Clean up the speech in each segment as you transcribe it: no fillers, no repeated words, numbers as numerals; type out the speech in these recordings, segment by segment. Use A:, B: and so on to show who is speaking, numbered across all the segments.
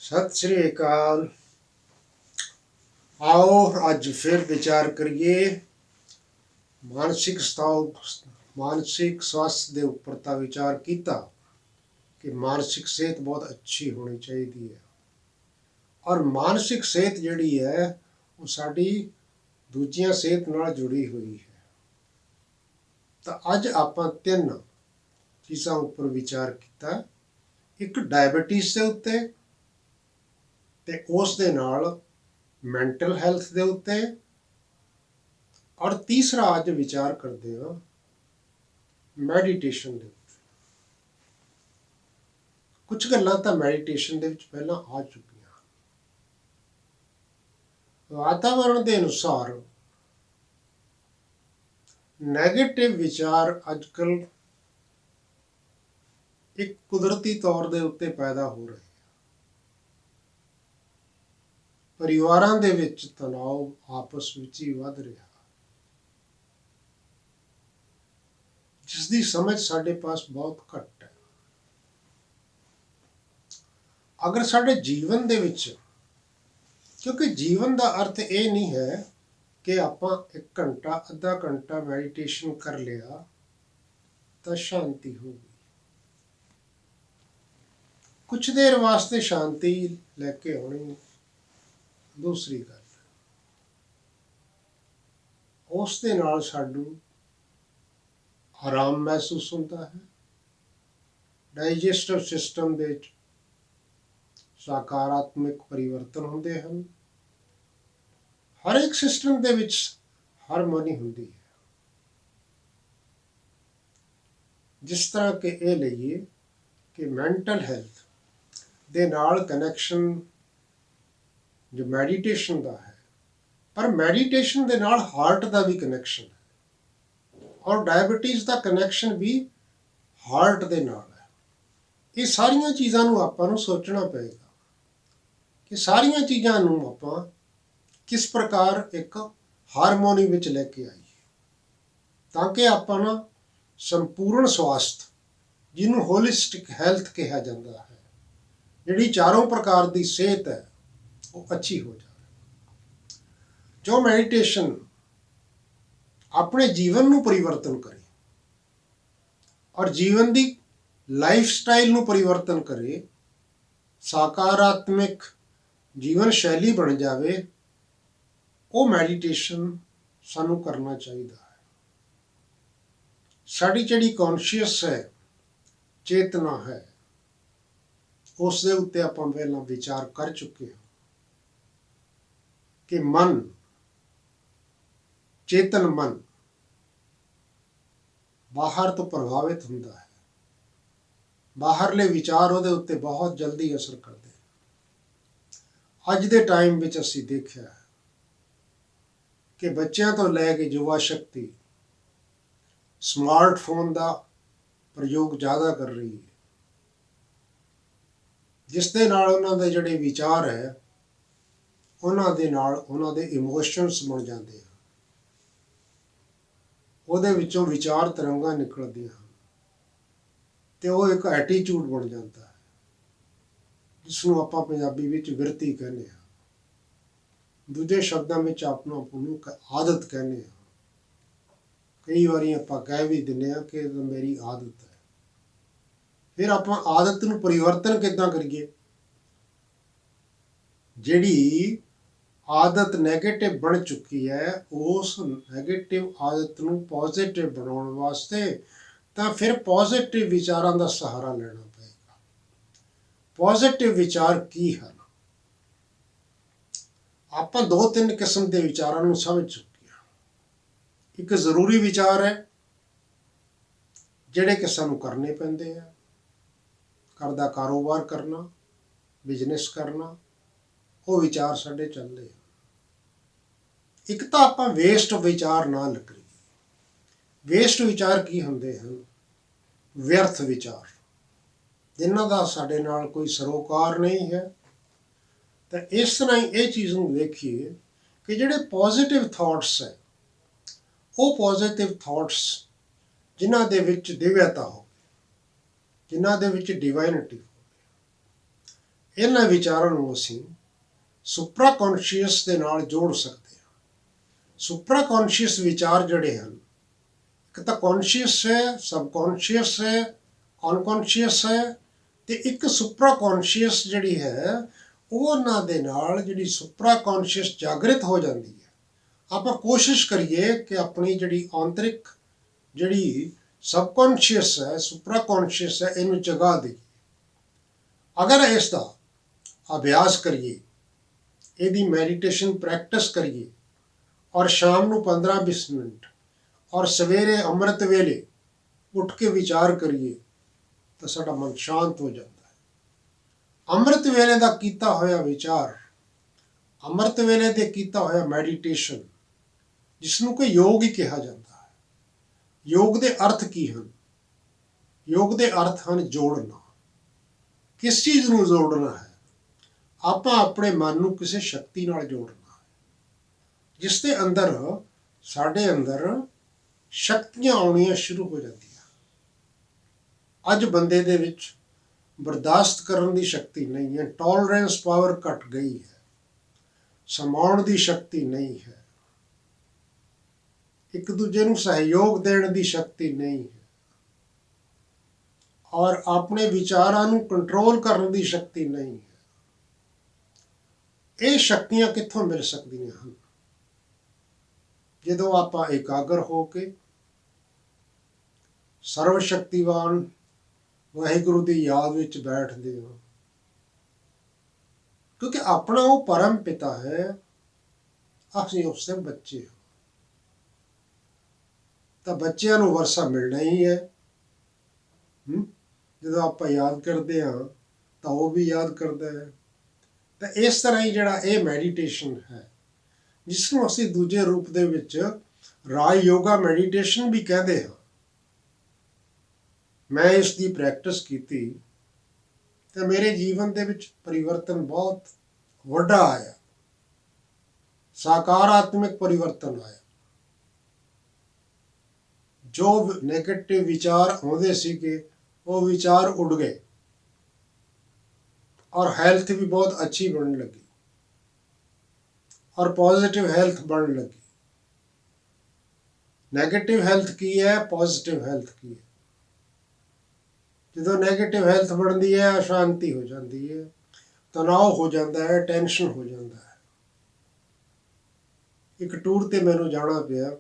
A: ਸਤਿ ਸ੍ਰੀ ਅਕਾਲ। ਆਓ ਅੱਜ ਫਿਰ ਵਿਚਾਰ ਕਰੀਏ ਮਾਨਸਿਕ ਸਵਾਸਥ ਦੇ ਉੱਪਰ। ਤਾਂ ਵਿਚਾਰ ਕੀਤਾ ਕਿ ਮਾਨਸਿਕ ਸਿਹਤ ਬਹੁਤ ਅੱਛੀ ਹੋਣੀ ਚਾਹੀਦੀ ਹੈ, ਔਰ ਮਾਨਸਿਕ ਸਿਹਤ ਜਿਹੜੀ ਹੈ ਉਹ ਸਾਡੀ ਦੂਜੀਆਂ ਸਿਹਤ ਨਾਲ ਜੁੜੀ ਹੋਈ ਹੈ। ਤਾਂ ਅੱਜ ਆਪਾਂ 3 ਚੀਜ਼ਾਂ ਉੱਪਰ ਵਿਚਾਰ ਕੀਤਾ। ਇੱਕ ਡਾਇਬਟੀਜ਼ ਦੇ ਉੱਤੇ, ਤੇ ਉਸ ਦੇ ਨਾਲ ਮੈਂਟਲ ਹੈਲਥ ਦੇ ਉੱਤੇ, ਔਰ ਤੀਸਰਾ ਅੱਜ ਵਿਚਾਰ ਕਰਦੇ ਹਾਂ ਮੈਡੀਟੇਸ਼ਨ ਦੇ ਉੱਤੇ। ਕੁਝ ਗੱਲਾਂ ਤਾਂ ਮੈਡੀਟੇਸ਼ਨ ਦੇ ਵਿੱਚ ਪਹਿਲਾਂ ਆ ਚੁੱਕੀਆਂ। ਵਾਤਾਵਰਣ ਦੇ ਅਨੁਸਾਰ ਨੈਗੇਟਿਵ ਵਿਚਾਰ ਅੱਜ ਕੱਲ੍ਹ ਇੱਕ ਕੁਦਰਤੀ ਤੌਰ ਦੇ ਉੱਤੇ ਪੈਦਾ ਹੋ ਰਹੇ। ਪਰਿਵਾਰਾਂ ਦੇ ਵਿੱਚ ਤਣਾਅ ਆਪਸ ਵਿੱਚ ਹੀ ਵੱਧ ਰਿਹਾ, ਜਿਸ ਦੀ ਸਮਝ ਸਾਡੇ ਪਾਸ ਬਹੁਤ ਘੱਟ ਹੈ। ਅਗਰ ਸਾਡੇ ਜੀਵਨ ਦੇ ਵਿੱਚ, ਕਿਉਂਕਿ ਜੀਵਨ ਦਾ ਅਰਥ ਇਹ ਨਹੀਂ ਹੈ ਕਿ ਆਪਾਂ 1 ਘੰਟਾ ਅੱਧਾ ਘੰਟਾ ਮੈਡੀਟੇਸ਼ਨ ਕਰ ਲਿਆ ਤਾਂ ਸ਼ਾਂਤੀ ਹੋ ਗਈ। ਕੁਛ ਦੇਰ ਵਾਸਤੇ ਸ਼ਾਂਤੀ ਲੈ ਕੇ ਆਉਣੀ ਦੂਸਰੀ ਗੱਲ। ਉਸ ਦੇ ਨਾਲ ਸਾਨੂੰ ਆਰਾਮ ਮਹਿਸੂਸ ਹੁੰਦਾ ਹੈ। ਡਾਈਜੈਸਟਿਵ ਸਿਸਟਮ ਦੇ ਵਿੱਚ ਸਕਾਰਾਤਮਕ ਪਰਿਵਰਤਨ ਹੁੰਦੇ ਹਨ। ਹਰ ਇੱਕ ਸਿਸਟਮ ਦੇ ਵਿੱਚ ਹਾਰਮੋਨੀ ਹੁੰਦੀ ਹੈ। ਜਿਸ ਤਰ੍ਹਾਂ ਕਿ ਇਹ ਲਈਏ ਕਿ ਮੈਂਟਲ ਹੈਲਥ ਦੇ ਨਾਲ ਕਨੈਕਸ਼ਨ ਜੋ ਮੈਡੀਟੇਸ਼ਨ ਦਾ ਹੈ, ਪਰ ਮੈਡੀਟੇਸ਼ਨ ਦੇ ਨਾਲ ਹਾਰਟ ਦਾ ਵੀ ਕਨੈਕਸ਼ਨ ਹੈ, ਔਰ ਡਾਇਬਟੀਜ਼ ਦਾ ਕਨੈਕਸ਼ਨ ਵੀ ਹਾਰਟ ਦੇ ਨਾਲ ਹੈ। ਇਹ ਸਾਰੀਆਂ ਚੀਜ਼ਾਂ ਨੂੰ ਆਪਾਂ ਨੂੰ ਸੋਚਣਾ ਪਏਗਾ ਕਿ ਸਾਰੀਆਂ ਚੀਜ਼ਾਂ ਨੂੰ ਆਪਾਂ ਕਿਸ ਪ੍ਰਕਾਰ ਇੱਕ ਹਾਰਮੋਨੀ ਵਿੱਚ ਲੈ ਕੇ ਆਈਏ, ਤਾਂ ਕਿ ਆਪਾਂ ਨਾ ਸੰਪੂਰਨ ਸਵਾਸਥ, ਜਿਹਨੂੰ ਹੋਲਿਸਟਿਕ ਹੈਲਥ ਕਿਹਾ ਜਾਂਦਾ ਹੈ, ਜਿਹੜੀ ਚਾਰੋਂ ਪ੍ਰਕਾਰ ਦੀ ਸਿਹਤ ਹੈ, ਉਹ ਅੱਛੀ ਹੋ ਜਾਵੇ। ਜੋ ਮੈਡੀਟੇਸ਼ਨ ਆਪਣੇ ਜੀਵਨ ਨੂੰ ਪਰਿਵਰਤਨ ਕਰੇ ਔਰ ਜੀਵਨ ਦੀ ਲਾਈਫ ਸਟਾਈਲ ਨੂੰ ਪਰਿਵਰਤਨ ਕਰੇ, ਸਕਾਰਾਤਮਕ ਜੀਵਨ ਸ਼ੈਲੀ ਬਣ ਜਾਵੇ, ਉਹ ਮੈਡੀਟੇਸ਼ਨ ਸਾਨੂੰ ਕਰਨਾ ਚਾਹੀਦਾ ਹੈ। ਸਾਡੀ ਜਿਹੜੀ ਕੌਨਸ਼ੀਅਸ ਹੈ, ਚੇਤਨਾ ਹੈ, ਉਸ ਦੇ ਉੱਤੇ ਆਪਾਂ ਪਹਿਲਾਂ ਵਿਚਾਰ ਕਰ ਚੁੱਕੇ ਹਾਂ ਕਿ ਮਨ, ਚੇਤਨ ਮਨ ਬਾਹਰ ਤੋਂ ਪ੍ਰਭਾਵਿਤ ਹੁੰਦਾ ਹੈ। ਬਾਹਰਲੇ ਵਿਚਾਰ ਉਹਦੇ ਉੱਤੇ ਬਹੁਤ ਜਲਦੀ ਅਸਰ ਕਰਦੇ। ਅੱਜ ਦੇ ਟਾਈਮ ਵਿੱਚ ਅਸੀਂ ਦੇਖਿਆ ਹੈ ਕਿ ਬੱਚਿਆਂ ਤੋਂ ਲੈ ਕੇ ਯੁਵਾ ਸ਼ਕਤੀ ਸਮਾਰਟਫੋਨ ਦਾ ਪ੍ਰਯੋਗ ਜ਼ਿਆਦਾ ਕਰ ਰਹੀ ਹੈ, ਜਿਸ ਦੇ ਨਾਲ ਉਹਨਾਂ ਦੇ ਜਿਹੜੇ ਵਿਚਾਰ ਹੈ, ਉਹਨਾਂ ਦੇ ਨਾਲ ਉਹਨਾਂ ਦੇ ਇਮੋਸ਼ਨਸ ਬਣ ਜਾਂਦੇ ਹਨ। ਉਹਦੇ ਵਿੱਚੋਂ ਵਿਚਾਰ ਤਰੰਗਾਂ ਨਿਕਲਦੀਆਂ ਹਨ, ਤੇ ਉਹ ਇੱਕ ਐਟੀਟਿਊਡ ਬਣ ਜਾਂਦਾ ਹੈ, ਜਿਸ ਨੂੰ ਆਪਾਂ ਪੰਜਾਬੀ ਵਿੱਚ ਵਿਰਤੀ ਕਹਿੰਦੇ ਹਾਂ। ਦੂਜੇ ਸ਼ਬਦਾਂ ਵਿੱਚ ਆਪਨੂੰ ਆਦਤ ਕਹਿੰਦੇ ਹਾਂ। ਕਈ ਵਾਰੀ ਆਪਾਂ ਕਹਿ ਵੀ ਦਿੰਦੇ ਹਾਂ ਕਿ ਮੇਰੀ ਆਦਤ ਹੈ। ਫਿਰ ਆਪਾਂ ਆਦਤ ਨੂੰ ਪਰਿਵਰਤਨ ਕਿੱਦਾਂ ਕਰੀਏ? ਜਿਹੜੀ ਆਦਤ ਨੈਗੇਟਿਵ ਬਣ ਚੁੱਕੀ ਹੈ, ਉਸ ਨੈਗੇਟਿਵ ਆਦਤ ਨੂੰ ਪੋਜ਼ਿਟਿਵ ਬਣਾਉਣ ਵਾਸਤੇ ਤਾਂ ਫਿਰ ਪੋਜ਼ਿਟਿਵ ਵਿਚਾਰਾਂ ਦਾ ਸਹਾਰਾ ਲੈਣਾ ਪਏਗਾ। ਪੋਜ਼ਿਟਿਵ ਵਿਚਾਰ ਕੀ ਹਨ? ਆਪਾਂ 2-3 ਕਿਸਮ ਦੇ ਵਿਚਾਰਾਂ ਨੂੰ ਸਮਝ ਚੁੱਕੇ ਹਾਂ। ਇੱਕ ਜ਼ਰੂਰੀ ਵਿਚਾਰ ਹੈ, ਜਿਹੜੇ ਕਿ ਸਾਨੂੰ ਕਰਨੇ ਪੈਂਦੇ ਆ। ਘਰ ਦਾ ਕਾਰੋਬਾਰ ਕਰਨਾ, ਬਿਜ਼ਨਸ ਕਰਨਾ, ਉਹ ਵਿਚਾਰ ਸਾਡੇ ਚੱਲਦੇ ਆ। ਇੱਕ ਤਾਂ ਆਪਾਂ ਵੇਸਟ ਵਿਚਾਰ ਨਾ ਕਰੀਏ। ਵੇਸਟ ਵਿਚਾਰ ਕੀ ਹੁੰਦੇ ਹਨ? ਵਿਅਰਥ ਵਿਚਾਰ, ਜਿਨ੍ਹਾਂ ਦਾ ਸਾਡੇ ਨਾਲ ਕੋਈ ਸਰੋਕਾਰ ਨਹੀਂ ਹੈ। ਤਾਂ ਇਸ ਤਰ੍ਹਾਂ ਹੀ ਇਹ ਚੀਜ਼ ਨੂੰ ਵੇਖੀਏ ਕਿ ਜਿਹੜੇ ਪੋਜ਼ਿਟਿਵ ਥਾਟਸ ਹੈ, ਉਹ ਪੋਜ਼ਿਟਿਵ ਥਾਟਸ ਜਿਨ੍ਹਾਂ ਦੇ ਵਿੱਚ ਦਿਵਯਤਾ ਹੋਵੇ, ਜਿਨ੍ਹਾਂ ਦੇ ਵਿੱਚ ਡਿਵਾਈਨਿਟੀ ਹੋਵੇ, ਇਹਨਾਂ ਵਿਚਾਰਾਂ ਨੂੰ ਅਸੀਂ ਸੁਪਰਾ ਕੌਨਸ਼ੀਅਸ ਦੇ ਨਾਲ ਜੋੜ ਸਕਦੇ ਹਾਂ। ਸੁਪਰਾ ਕੌਨਸ਼ੀਅਸ ਵਿਚਾਰ ਜਿਹੜੇ ਹਨ, ਇੱਕ ਤਾਂ ਕੌਨਸ਼ੀਅਸ ਹੈ, ਸਬਕੌਨਸ਼ੀਅਸ ਹੈ, ਅਨਕੌਨਸ਼ੀਅਸ ਹੈ, ਤੇ ਇੱਕ ਸੁਪਰਾ ਕੌਨਸ਼ੀਅਸ ਜਿਹੜੀ ਹੈ ਉਹਨਾਂ ਦੇ ਨਾਲ ਜਿਹੜੀ ਸੁਪਰਾ ਕੌਨਸ਼ੀਅਸ ਜਾਗਰਿਤ ਹੋ ਜਾਂਦੀ ਹੈ। ਆਪਾਂ ਕੋਸ਼ਿਸ਼ ਕਰੀਏ ਕਿ ਆਪਣੀ ਜਿਹੜੀ ਆਂਤਰਿਕ ਜਿਹੜੀ ਸਬਕੌਨਸ਼ੀਅਸ ਹੈ, ਸੁਪਰਾ ਕੌਨਸ਼ੀਅਸ ਹੈ, ਇਹਨੂੰ ਜਗਾ ਦੇਈਏ। ਅਗਰ ਇਸ ਦਾ ਅਭਿਆਸ ਕਰੀਏ, ਇਹਦੀ ਮੈਡੀਟੇਸ਼ਨ ਪ੍ਰੈਕਟਿਸ ਕਰੀਏ, ਔਰ ਸ਼ਾਮ ਨੂੰ 15-20 ਮਿੰਟ ਔਰ ਸਵੇਰੇ ਅੰਮ੍ਰਿਤ ਵੇਲੇ ਉੱਠ ਕੇ ਵਿਚਾਰ ਕਰੀਏ ਤਾਂ ਸਾਡਾ ਮਨ ਸ਼ਾਂਤ ਹੋ ਜਾਂਦਾ ਹੈ। ਅੰਮ੍ਰਿਤ ਵੇਲੇ ਦਾ ਕੀਤਾ ਹੋਇਆ ਵਿਚਾਰ, ਅੰਮ੍ਰਿਤ ਵੇਲੇ ਦੇ ਕੀਤਾ ਹੋਇਆ ਮੈਡੀਟੇਸ਼ਨ, ਜਿਸ ਨੂੰ ਕਿ ਯੋਗ ਹੀ ਕਿਹਾ ਜਾਂਦਾ ਹੈ। ਯੋਗ ਦੇ ਅਰਥ ਕੀ ਹਨ? ਯੋਗ ਦੇ ਅਰਥ ਹਨ ਜੋੜਨਾ। ਕਿਸ ਚੀਜ਼ ਨੂੰ ਜੋੜਨਾ ਹੈ? ਆਪਾਂ ਆਪਣੇ ਮਨ ਨੂੰ ਕਿਸੇ ਸ਼ਕਤੀ ਨਾਲ ਜੋੜਨਾ ਹੈ, ਜਿਸ ਦੇ ਅੰਦਰ ਸਾਡੇ ਅੰਦਰ ਸ਼ਕਤੀਆਂ ਆਉਣੀਆਂ ਸ਼ੁਰੂ ਹੋ ਜਾਂਦੀਆਂ। ਅੱਜ ਬੰਦੇ ਦੇ ਵਿੱਚ ਬਰਦਾਸ਼ਤ ਕਰਨ ਦੀ ਸ਼ਕਤੀ ਨਹੀਂ ਹੈ, ਟੋਲਰੈਂਸ ਪਾਵਰ ਘਟ ਗਈ ਹੈ, ਸਮਾਉਣ ਦੀ ਸ਼ਕਤੀ ਨਹੀਂ ਹੈ, ਇੱਕ ਦੂਜੇ ਨੂੰ ਸਹਿਯੋਗ ਦੇਣ ਦੀ ਸ਼ਕਤੀ ਨਹੀਂ ਹੈ, ਔਰ ਆਪਣੇ ਵਿਚਾਰਾਂ ਨੂੰ ਕੰਟਰੋਲ ਕਰਨ ਦੀ ਸ਼ਕਤੀ ਨਹੀਂ ਹੈ। ਇਹ ਸ਼ਕਤੀਆਂ ਕਿੱਥੋਂ ਮਿਲ ਸਕਦੀਆਂ ਹਨ? ਜਦੋਂ ਆਪਾਂ ਇਕਾਗਰ ਹੋ ਕੇ ਸਰਵ ਸ਼ਕਤੀਵਾਨ ਵਾਹਿਗੁਰੂ ਦੀ ਯਾਦ ਵਿੱਚ ਬੈਠਦੇ ਹਾਂ, ਕਿਉਂਕਿ ਆਪਣਾ ਉਹ ਪਰਮ ਪਿਤਾ ਹੈ, ਅਸੀਂ ਉਸਦੇ ਬੱਚੇ ਹਾਂ, ਤਾਂ ਬੱਚਿਆਂ ਨੂੰ ਵਰਸਾ ਮਿਲਣਾ ਹੀ ਹੈ। ਜਦੋਂ ਆਪਾਂ ਯਾਦ ਕਰਦੇ ਹਾਂ ਤਾਂ ਉਹ ਵੀ ਯਾਦ ਕਰਦਾ ਹੈ। ਤਾਂ ਇਸ ਤਰ੍ਹਾਂ ਹੀ ਜਿਹੜਾ ਇਹ ਮੈਡੀਟੇਸ਼ਨ ਹੈ, ਜਿਸ ਨੂੰ ਅਸੀਂ ਦੂਜੇ ਰੂਪ ਦੇ ਵਿੱਚ ਰਾਜ ਯੋਗਾ ਮੈਡੀਟੇਸ਼ਨ ਵੀ ਕਹਿੰਦੇ ਹਾਂ, ਮੈਂ ਇਸ ਦੀ ਪ੍ਰੈਕਟਿਸ ਕੀਤੀ ਤੇ ਮੇਰੇ ਜੀਵਨ ਦੇ ਵਿੱਚ ਪਰਿਵਰਤਨ ਬਹੁਤ ਵੱਡਾ ਆਇਆ, ਸਕਾਰਾਤਮਕ ਪਰਿਵਰਤਨ ਆਇਆ। ਜੋ ਨੈਗੇਟਿਵ ਵਿਚਾਰ ਆਉਂਦੇ ਸੀਗੇ ਉਹ ਵਿਚਾਰ ਉੱਡ ਗਏ, ਔਰ ਹੈਲਥ ਵੀ ਬਹੁਤ ਅੱਛੀ ਬਣਨ ਲੱਗੀ, ਔਰ ਪੋਜ਼ਿਟਿਵ ਹੈਲਥ ਬਣਨ ਲੱਗੀ। ਨੈਗੇਟਿਵ ਹੈਲਥ ਕੀ ਹੈ, ਪੋਜ਼ਿਟਿਵ ਹੈਲਥ ਕੀ ਹੈ? ਜਦੋਂ ਨੈਗੇਟਿਵ ਹੈਲਥ ਬਣਦੀ ਹੈ, ਅਸ਼ਾਂਤੀ ਹੋ ਜਾਂਦੀ ਹੈ, ਤਣਾਅ ਹੋ ਜਾਂਦਾ ਹੈ, ਟੈਨਸ਼ਨ ਹੋ ਜਾਂਦਾ ਹੈ। ਇੱਕ ਟੂਰ ਤੇ ਮੈਨੂੰ ਜਾਣਾ ਪਿਆ।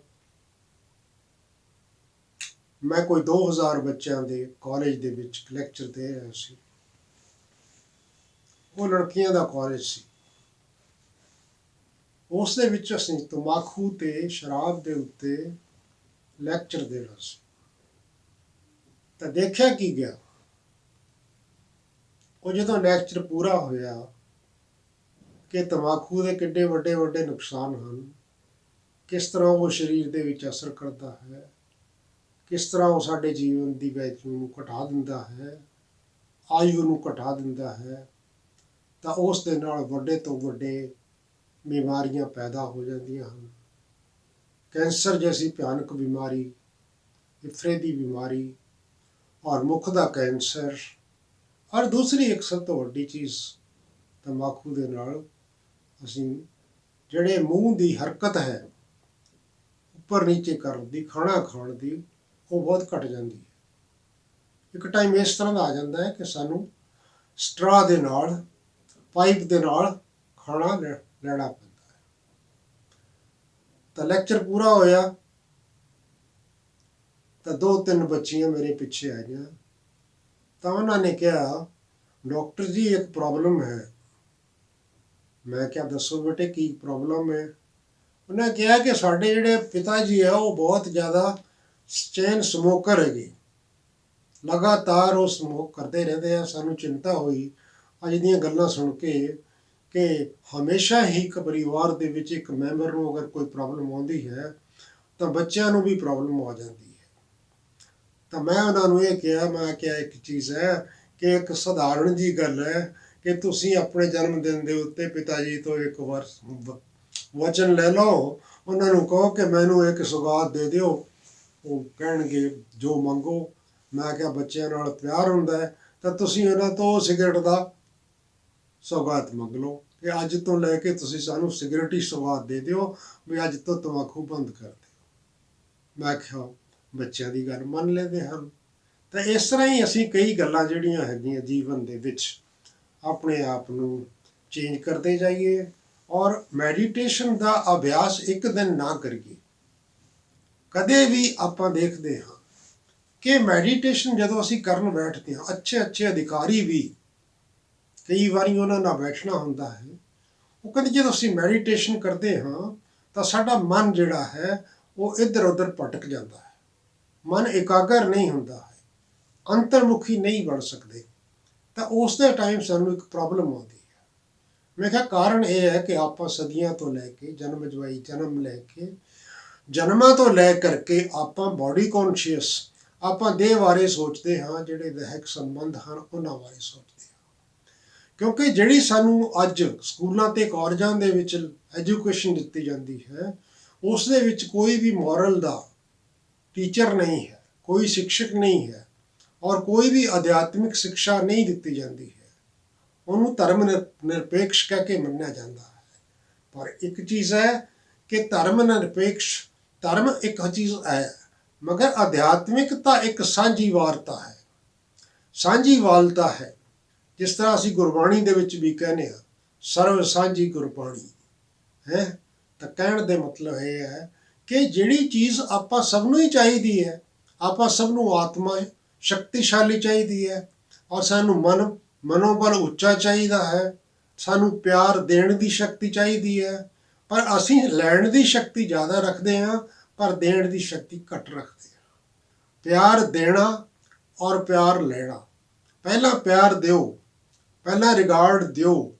A: ਮੈਂ ਕੋਈ 2000 ਬੱਚਿਆਂ ਦੇ ਕਾਲਜ ਦੇ ਵਿੱਚ ਲੈਕਚਰ ਦੇ ਰਿਹਾ ਸੀ। ਉਹ ਲੜਕੀਆਂ ਦਾ ਕਾਲਜ ਸੀ। ਉਸ ਦੇ ਵਿੱਚ ਅਸੀਂ ਤੰਬਾਕੂ ਤੇ ਸ਼ਰਾਬ ਦੇ ਉੱਤੇ ਲੈਕਚਰ ਦੇਣਾ ਸੀ। ਤਾਂ ਦੇਖਿਆ ਕੀ ਗਿਆ, ਉਹ ਜਦੋਂ ਲੈਕਚਰ ਪੂਰਾ ਹੋਇਆ ਕਿ ਤੰਬਾਕੂ ਦੇ ਕਿੱਡੇ ਵੱਡੇ ਵੱਡੇ ਨੁਕਸਾਨ ਹਨ, ਕਿਸ ਤਰ੍ਹਾਂ ਉਹ ਸਰੀਰ ਦੇ ਵਿੱਚ ਅਸਰ ਕਰਦਾ ਹੈ, ਕਿਸ ਤਰ੍ਹਾਂ ਉਹ ਸਾਡੇ ਜੀਵਨ ਦੀ ਵੈਲਿਊ ਨੂੰ ਘਟਾ ਦਿੰਦਾ ਹੈ, ਆਯੂ ਨੂੰ ਘਟਾ ਦਿੰਦਾ ਹੈ, ਤਾਂ ਉਸ ਦੇ ਨਾਲ ਵੱਡੇ ਤੋਂ ਵੱਡੇ ਬਿਮਾਰੀਆਂ ਪੈਦਾ ਹੋ ਜਾਂਦੀਆਂ ਹਨ। ਕੈਂਸਰ ਜੈਸੀ ਭਿਆਨਕ ਬਿਮਾਰੀ, ਫੇਫੜੇ ਦੀ ਬਿਮਾਰੀ, ਔਰ ਮੁੱਖ ਦਾ ਕੈਂਸਰ, ਔਰ ਦੂਸਰੀ ਇੱਕ ਸਭ ਤੋਂ ਵੱਡੀ ਚੀਜ਼ ਤੰਬਾਕੂ ਦੇ ਨਾਲ ਅਸੀਂ ਜਿਹੜੇ ਮੂੰਹ ਦੀ ਹਰਕਤ ਹੈ ਉੱਪਰ ਨੀਚੇ ਕਰਨ ਦੀ, ਖਾਣਾ ਖਾਣ ਦੀ, ਉਹ ਬਹੁਤ ਘਟ ਜਾਂਦੀ ਹੈ। ਇੱਕ ਟਾਈਮ ਇਸ ਤਰ੍ਹਾਂ ਦਾ ਆ ਜਾਂਦਾ ਹੈ ਕਿ ਸਾਨੂੰ ਸਟਰਾ ਦੇ ਨਾਲ, ਪਾਈਪ ਦੇ ਨਾਲ ਖਾਣਾ ਲੈਣਾ ਪੈਂਦਾ ਹੈ। ਤਾਂ ਲੈਕਚਰ ਪੂਰਾ ਹੋਇਆ ਤਾਂ 2-3 ਬੱਚੀਆਂ ਮੇਰੇ ਪਿੱਛੇ ਆਈਆਂ, ਤਾਂ ਉਹਨਾਂ ਨੇ ਕਿਹਾ, ਡਾਕਟਰ ਜੀ ਇੱਕ ਪ੍ਰੋਬਲਮ ਹੈ। ਮੈਂ ਕਿਹਾ ਦੱਸੋ ਬੇਟੇ ਕੀ ਪ੍ਰੋਬਲਮ ਹੈ? ਉਹਨੇ ਕਿਹਾ ਕਿ ਸਾਡੇ ਜਿਹੜੇ ਪਿਤਾ ਜੀ ਆ ਉਹ ਬਹੁਤ ਜ਼ਿਆਦਾ ਚੇਨ ਸਮੋਕਰ ਹੈਗੇ, ਲਗਾਤਾਰ ਉਹ ਸਮੋਕ ਕਰਦੇ ਰਹਿੰਦੇ ਆ। ਸਾਨੂੰ ਚਿੰਤਾ ਹੋਈ ਅੱਜ ਦੀਆਂ ਗੱਲਾਂ ਸੁਣ ਕੇ ਕਿ ਹਮੇਸ਼ਾ ਹੀ ਇੱਕ ਪਰਿਵਾਰ ਦੇ ਵਿੱਚ ਇੱਕ ਮੈਂਬਰ ਨੂੰ ਅਗਰ ਕੋਈ ਪ੍ਰੋਬਲਮ ਆਉਂਦੀ ਹੈ ਤਾਂ ਬੱਚਿਆਂ ਨੂੰ ਵੀ ਪ੍ਰੋਬਲਮ ਆ ਜਾਂਦੀ ਹੈ। ਤਾਂ ਮੈਂ ਉਹਨਾਂ ਨੂੰ ਇਹ ਕਿਹਾ, ਮੈਂ ਕਿਹਾ ਇੱਕ ਚੀਜ਼ ਹੈ ਕਿ ਇੱਕ ਸਧਾਰਨ ਜੀ ਗੱਲ ਹੈ ਕਿ ਤੁਸੀਂ ਆਪਣੇ ਜਨਮ ਦਿਨ ਦੇ ਉੱਤੇ ਪਿਤਾ ਜੀ ਤੋਂ ਇੱਕ ਵਾਰ ਵਚਨ ਲੈ ਲਓ, ਉਹਨਾਂ ਨੂੰ ਕਹੋ ਕਿ ਮੈਨੂੰ ਇੱਕ ਸੁਗਾਤ ਦੇ ਦਿਓ, ਉਹ ਕਹਿਣਗੇ ਜੋ ਮੰਗੋ। ਮੈਂ ਕਿਹਾ ਬੱਚਿਆਂ ਨਾਲ ਪਿਆਰ ਹੁੰਦਾ ਹੈ ਤਾਂ ਤੁਸੀਂ ਉਹਨਾਂ ਤੋਂ ਸਿਗਰਟ ਦਾ ਸੌਗਾਤ ਮੰਗ ਲਓ ਕਿ ਅੱਜ ਤੋਂ ਲੈ ਕੇ ਤੁਸੀਂ ਸਾਨੂੰ ਸਿਗਰਟ ਹੀ ਸੌਗਾਤ ਦੇ ਦਿਓ ਵੀ ਅੱਜ ਤੋਂ ਤੰਬਾਕੂ ਬੰਦ ਕਰ ਦਿਓ। ਮੈਂ ਕਿਹਾ ਬੱਚਿਆਂ ਦੀ ਗੱਲ ਮੰਨ ਲੈਂਦੇ ਹਨ। ਤਾਂ ਇਸ ਤਰ੍ਹਾਂ ਹੀ ਅਸੀਂ ਕਈ ਗੱਲਾਂ ਜਿਹੜੀਆਂ ਹੈਗੀਆਂ ਜੀਵਨ ਦੇ ਵਿੱਚ ਆਪਣੇ ਆਪ ਨੂੰ ਚੇਂਜ ਕਰਦੇ ਜਾਈਏ, ਔਰ ਮੈਡੀਟੇਸ਼ਨ ਦਾ ਅਭਿਆਸ ਇੱਕ ਦਿਨ ਨਾ ਕਰੀਏ। ਕਦੇ ਵੀ ਆਪਾਂ ਦੇਖਦੇ ਹਾਂ ਕਿ ਮੈਡੀਟੇਸ਼ਨ ਜਦੋਂ ਅਸੀਂ ਕਰਨ ਬੈਠਦੇ ਹਾਂ, ਅੱਛੇ ਅਧਿਕਾਰੀ ਵੀ ਕਈ ਵਾਰੀ ਉਹਨਾਂ ਨਾਲ ਬੈਠਣਾ ਹੁੰਦਾ ਹੈ, ਉਹ ਕਹਿੰਦੇ ਜਦੋਂ ਅਸੀਂ ਮੈਡੀਟੇਸ਼ਨ ਕਰਦੇ ਹਾਂ ਤਾਂ ਸਾਡਾ ਮਨ ਜਿਹੜਾ ਹੈ ਉਹ ਇੱਧਰ ਉੱਧਰ ਭਟਕ ਜਾਂਦਾ ਹੈ, ਮਨ ਇਕਾਗਰ ਨਹੀਂ ਹੁੰਦਾ ਹੈ, ਅੰਤਰਮੁਖੀ ਨਹੀਂ ਬਣ ਸਕਦੇ। ਤਾਂ ਉਸ ਦੇ ਟਾਈਮ ਸਾਨੂੰ ਇੱਕ ਪ੍ਰੋਬਲਮ ਆਉਂਦੀ ਹੈ। ਮੈਂ ਕਿਹਾ ਕਾਰਨ ਇਹ ਹੈ ਕਿ ਆਪਾਂ ਸਦੀਆਂ ਤੋਂ ਲੈ ਕੇ ਜਨਮਾਂ ਤੋਂ ਲੈ ਕਰਕੇ ਆਪਾਂ ਬਾਡੀ ਕੌਨਸ਼ੀਅਸ, ਆਪਾਂ ਦੇਹ ਬਾਰੇ ਸੋਚਦੇ ਹਾਂ, ਜਿਹੜੇ ਦੈਹਿਕ ਸੰਬੰਧ ਹਨ ਉਹਨਾਂ ਬਾਰੇ ਸੋਚਦੇ ਹਾਂ। ਕਿਉਂਕਿ ਜਿਹੜੀ ਸਾਨੂੰ ਅੱਜ ਸਕੂਲਾਂ ਤੇ ਕਾਲਜਾਂ ਦੇ ਵਿੱਚ ਐਜੂਕੇਸ਼ਨ ਦਿੱਤੀ ਜਾਂਦੀ ਹੈ, ਉਸ ਦੇ ਵਿੱਚ ਕੋਈ ਵੀ ਮੋਰਲ ਦਾ ਟੀਚਰ ਨਹੀਂ ਹੈ, ਕੋਈ ਸਿੱਖਿਅਕ ਨਹੀਂ ਹੈ, ਔਰ ਕੋਈ ਵੀ ਅਧਿਆਤਮਿਕ ਸਿੱਖਿਆ ਨਹੀਂ ਦਿੱਤੀ ਜਾਂਦੀ ਹੈ। ਉਹਨੂੰ ਧਰਮ ਨਿਰਪੇਕਸ਼ ਕਹਿ ਕੇ ਮੰਨਿਆ ਜਾਂਦਾ ਹੈ। ਪਰ ਇੱਕ ਚੀਜ਼ ਹੈ ਕਿ ਧਰਮ ਇੱਕ ਚੀਜ਼ ਹੈ, ਮਗਰ ਅਧਿਆਤਮਿਕਤਾ ਇੱਕ ਸਾਂਝੀ ਵਾਰਤਾ ਹੈ। ਜਿਸ ਤਰ੍ਹਾਂ ਅਸੀਂ ਗੁਰਬਾਣੀ ਦੇ ਵਿੱਚ ਵੀ ਕਹਿੰਦੇ ਹਾਂ, ਸਰਵ ਸਾਂਝੀ ਗੁਰਬਾਣੀ ਹੈ। ਤਾਂ ਕਹਿਣ ਦੇ ਮਤਲਬ ਇਹ ਹੈ ਕਿ ਜਿਹੜੀ ਚੀਜ਼ ਆਪਾਂ ਸਭ ਨੂੰ ਹੀ ਚਾਹੀਦੀ ਹੈ, ਆਪਾਂ ਸਭ ਨੂੰ ਆਤਮਾ ਸ਼ਕਤੀਸ਼ਾਲੀ ਚਾਹੀਦੀ ਹੈ, ਔਰ ਸਾਨੂੰ ਮਨੋਬਲ ਉੱਚਾ ਚਾਹੀਦਾ ਹੈ, ਸਾਨੂੰ ਪਿਆਰ ਦੇਣ ਦੀ ਸ਼ਕਤੀ ਚਾਹੀਦੀ ਹੈ। ਪਰ ਅਸੀਂ ਲੈਣ ਦੀ ਸ਼ਕਤੀ ਜ਼ਿਆਦਾ ਰੱਖਦੇ ਹਾਂ, ਪਰ ਦੇਣ ਦੀ ਸ਼ਕਤੀ ਘੱਟ ਰੱਖਦੇ ਹਾਂ। ਪਿਆਰ ਦੇਣਾ ਔਰ ਪਿਆਰ ਲੈਣਾ, ਪਹਿਲਾਂ ਪਿਆਰ ਦਿਓ, ਪਹਿਲਾਂ ਰਿਗਾਰਡ ਦਿਓ,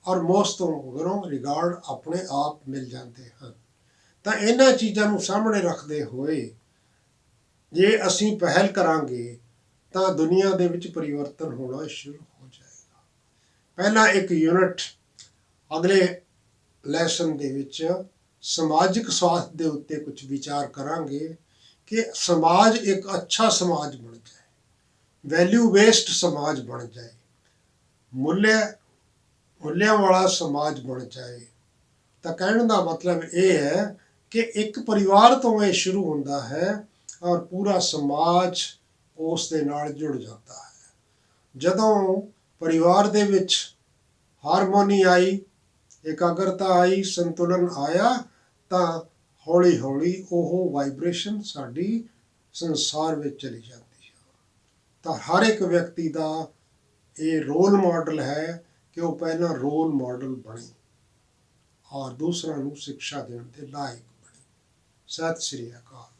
A: ਔਰ ਮੋਸਟ ਤੋਂ ਮਗਰੋਂ ਰਿਗਾਰਡ ਆਪਣੇ ਆਪ ਮਿਲ ਜਾਂਦੇ ਹਨ। ਤਾਂ ਇਹਨਾਂ ਚੀਜ਼ਾਂ ਨੂੰ ਸਾਹਮਣੇ ਰੱਖਦੇ ਹੋਏ ਜੇ ਅਸੀਂ ਪਹਿਲ ਕਰਾਂਗੇ ਤਾਂ ਦੁਨੀਆ ਦੇ ਵਿੱਚ ਪਰਿਵਰਤਨ ਹੋਣਾ ਸ਼ੁਰੂ ਹੋ ਜਾਏਗਾ। ਪਹਿਲਾਂ ਇੱਕ ਯੂਨਿਟ ਅਗਲੇ ਲੈਸਨ ਦੇ ਵਿੱਚ ਸਮਾਜਿਕ ਸਵਾਸਥ ਦੇ ਉੱਤੇ ਕੁਝ ਵਿਚਾਰ ਕਰਾਂਗੇ ਕਿ ਸਮਾਜ ਇੱਕ ਅੱਛਾ ਸਮਾਜ ਬਣ ਜਾਏ, ਵੈਲਿਊ ਬੇਸਡ ਸਮਾਜ ਬਣ ਜਾਏ, ਮੁੱਲਿਆਂ ਵਾਲਾ ਸਮਾਜ ਬਣ ਜਾਏ। ਤਾਂ ਕਹਿਣ ਦਾ ਮਤਲਬ ਇਹ ਹੈ ਕਿ ਇੱਕ ਪਰਿਵਾਰ ਤੋਂ ਇਹ ਸ਼ੁਰੂ ਹੁੰਦਾ ਹੈ ਔਰ ਪੂਰਾ ਸਮਾਜ ਉਸ ਦੇ ਨਾਲ ਜੁੜ ਜਾਂਦਾ ਹੈ। ਜਦੋਂ ਪਰਿਵਾਰ ਦੇ ਵਿੱਚ ਹਾਰਮੋਨੀ ਆਈ, ਇਕਾਗਰਤਾ ਆਈ, ਸੰਤੁਲਨ ਆਇਆ, ਤਾਂ ਹੌਲੀ ਹੌਲੀ ਉਹ ਵਾਈਬ੍ਰੇਸ਼ਨ ਸਾਡੀ ਸੰਸਾਰ ਵਿੱਚ ਚਲੀ ਜਾਂਦੀ ਹੈ। ਤਾਂ ਹਰ ਇੱਕ ਵਿਅਕਤੀ ਦਾ ਇਹ ਰੋਲ ਮਾਡਲ ਹੈ ਕਿ ਉਹ ਪਹਿਲਾਂ ਰੋਲ ਮਾਡਲ ਬਣੇ ਔਰ ਦੂਸਰਿਆਂ ਨੂੰ ਸਿੱਖਿਆ ਦੇਣ ਦੇ ਲਾਇਕ ਬਣੇ। ਸਤਿ ਸ੍ਰੀ ਅਕਾਲ।